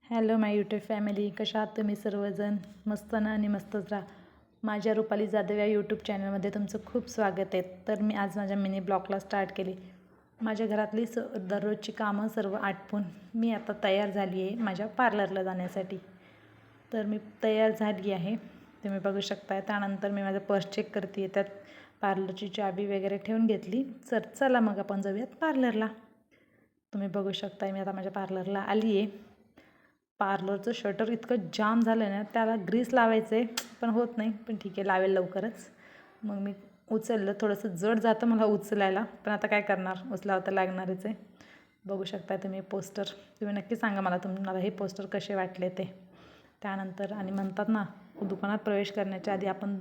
Hello माय YouTube family, कशा आहात तुम्ही सर्वजण? मस्त ना आणि मस्तच राहा. माझ्या रुपाली जाधव या यूट्यूब चॅनलमध्ये तुमचं खूप स्वागत आहे. तर मी आज माझ्या मिनी ब्लॉगला स्टार्ट केली. माझ्या घरातली दररोजची कामं सर्व आटपून मी आता तयार झाली आहे माझ्या पार्लरला जाण्यासाठी. तर मी तयार झाली आहे, तुम्ही बघू शकता. त्यानंतर मी माझा पर्स चेक करते, त्यात पार्लरची चाबी वगैरे ठेवून घेतली. चला मग आपण जाऊयात पार्लरला. तुम्ही बघू शकता मी आता माझ्या पार्लरला आली आहे. पार्लरचं शटर इतकं जाम झालं आहे ना, त्याला ग्रीस लावायचं आहे पण होत नाही. पण ठीक आहे, लावेल लवकरच. मग मी उचललं, थोडंसं जड जातं मला उचलायला, पण आता काय करणार, उचलावं तर लागणारच आहे. बघू शकता तुम्ही पोस्टर. तुम्ही नक्की सांगा मला तुम्हाला हे पोस्टर कसे वाटले ते. त्यानंतर आणि म्हणतात ना, दुकानात प्रवेश करण्याच्या आधी आपण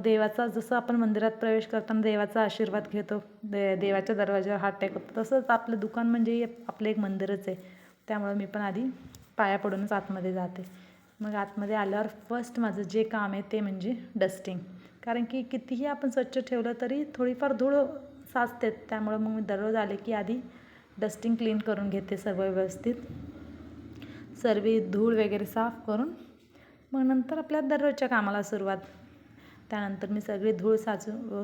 देवाचा, जसं आपण मंदिरात प्रवेश करताना देवाचा आशीर्वाद घेतो, देवाच्या दरवाजावर हात टेकतो, तसंच आपलं दुकान म्हणजे आपलं एक मंदिरच आहे. त्यामुळं मी पण आधी पाया पडूनच आतमध्ये जाते. मग आतमध्ये आल्यावर फर्स्ट माझं जे काम आहे ते म्हणजे डस्टिंग. कारण की कितीही आपण स्वच्छ ठेवलं तरी थोडीफार धूळ साचते. त्यामुळं मग मी दररोज आले की आधी डस्टिंग क्लीन करून घेते सर्व व्यवस्थित. सर्व धूळ वगैरे साफ करून मग नंतर आपल्या दररोजच्या कामाला सुरुवात. त्यानंतर मी सगळी धूळ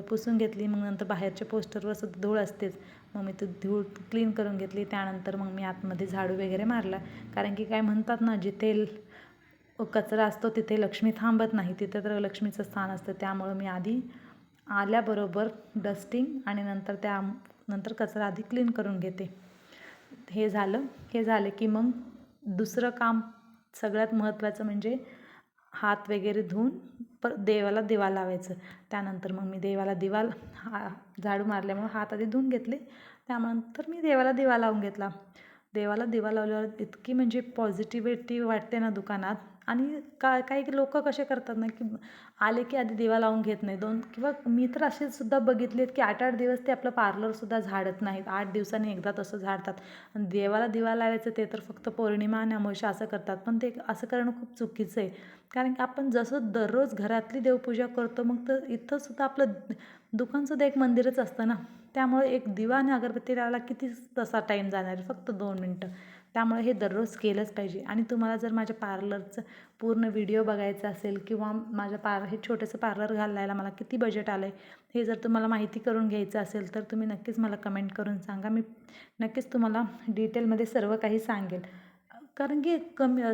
पुसून घेतली. मग नंतर बाहेरच्या पोस्टरवर सुद्धा धूळ असतेच, मग मी ती धूळ क्लीन करून घेतली. त्यानंतर मग मी आतमध्ये झाडू वगैरे मारला. कारण की काय म्हणतात ना, जिथे कचरा असतो तिथे लक्ष्मी थांबत नाही, तिथे तर लक्ष्मीचं स्थान असतं. त्यामुळं मी आधी आल्याबरोबर डस्टिंग आणि नंतर कचरा आधी क्लीन करून घेते. हे झालं की मग दुसरं काम सगळ्यात महत्त्वाचं म्हणजे हात वगैरे धुवून देवाला दिवा लावायचं. त्यानंतर मग मी देवाला झाडू मारल्यामुळं हात आधी धुवून घेतले. त्यानंतर मी देवाला दिवा लावून घेतला. देवाला दिवा लावल्यावर इतकी म्हणजे पॉझिटिव्हिटी वाटते ना दुकानात. आणि काही लोक कसे करतात ना, की आले की आधी दिवा लावून घेत नाही. किंवा मी तर असेच सुद्धा बघितलेत की 8-8 दिवस ते आपलं पार्लरसुद्धा झाडत नाहीत. 8 दिवसांनी एकदा तसं झाडतात. आणि देवाला दिवा लावायचं ते तर फक्त पौर्णिमा आणि अमावस्या असं करतात. पण ते असं करणं खूप चुकीचं आहे. कारण की आपण जसं दररोज घरातली देवपूजा करतो, मग तर इथंसुद्धा आपलं दुकानसुद्धा एक मंदिरच असतं ना. त्यामुळे एक दिवा आणि अगरबत्ती लावायला किती तसा टाईम जाणार आहे, फक्त 2 मिनटं. त्यामुळे हे दररोज केलंच पाहिजे. आणि तुम्हाला जर माझ्या पार्लरचं पूर्ण व्हिडिओ बघायचा असेल किंवा हे छोटंसं पार्लर घालायला मला किती बजेट आलं आहे, हे जर तुम्हाला माहिती करून घ्यायचं असेल तर तुम्ही नक्कीच मला कमेंट करून सांगा. मी नक्कीच तुम्हाला डिटेलमध्ये सर्व काही सांगेल. कारण की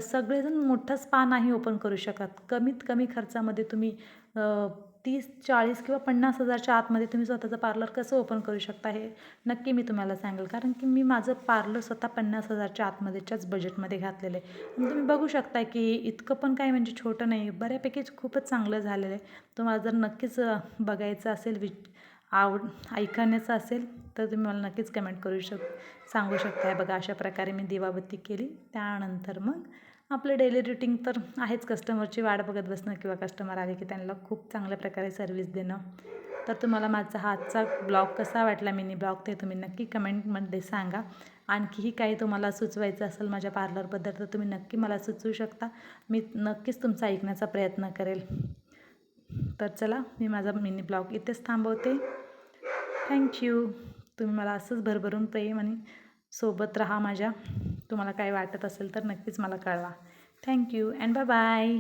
सगळेजण मोठा स्पा नाही ओपन करू शकत. कमीत कमी खर्चामध्ये तुम्ही 30, 40 किंवा 50,000च्या आतमध्ये तुम्ही स्वतःचं पार्लर कसं ओपन करू शकता हे नक्की मी तुम्हाला सांगेल. कारण की मी माझं पार्लर स्वतः 50,000च्या आतमध्येच्याच बजेटमध्ये घातलेलं आहे. आणि तुम्ही बघू शकता की इतकं पण काही म्हणजे छोटं नाही, बऱ्यापैकी खूपच चांगलं झालेलं आहे. तुम्हाला जर नक्कीच बघायचं असेल, ऐकण्याचं असेल तर तुम्ही मला नक्कीच कमेंट सांगू शकता. बघा, अशा प्रकारे मी दिवाबत्ती केली. त्यानंतर मग आपलं डेली रुटीन तर आहेच, कस्टमरची वाट बघत बसणं किंवा कस्टमर आले की त्यांना खूप चांगल्या प्रकारे सर्व्हिस देणं. तर तुम्हाला माझा आजचा ब्लॉग कसा वाटला, मिनी ब्लॉग, ते तुम्ही नक्की कमेंटमध्ये सांगा. आणखीही काही तुम्हाला सुचवायचं असेल माझ्या पार्लरबद्दल तर तुम्ही नक्की मला सुचवू शकता. मी नक्कीच तुमचा ऐकण्याचा प्रयत्न करेल. तर चला, मी माझा मिनी ब्लॉग इथेच थांबवते. थँक्यू. तुम्ही मला असंच भरभरून प्रेम आणि सोबत राहा माझ्या. तुम्हाला काय वाटत असेल तर नक्कीच मला कळवा. Thank you and bye bye.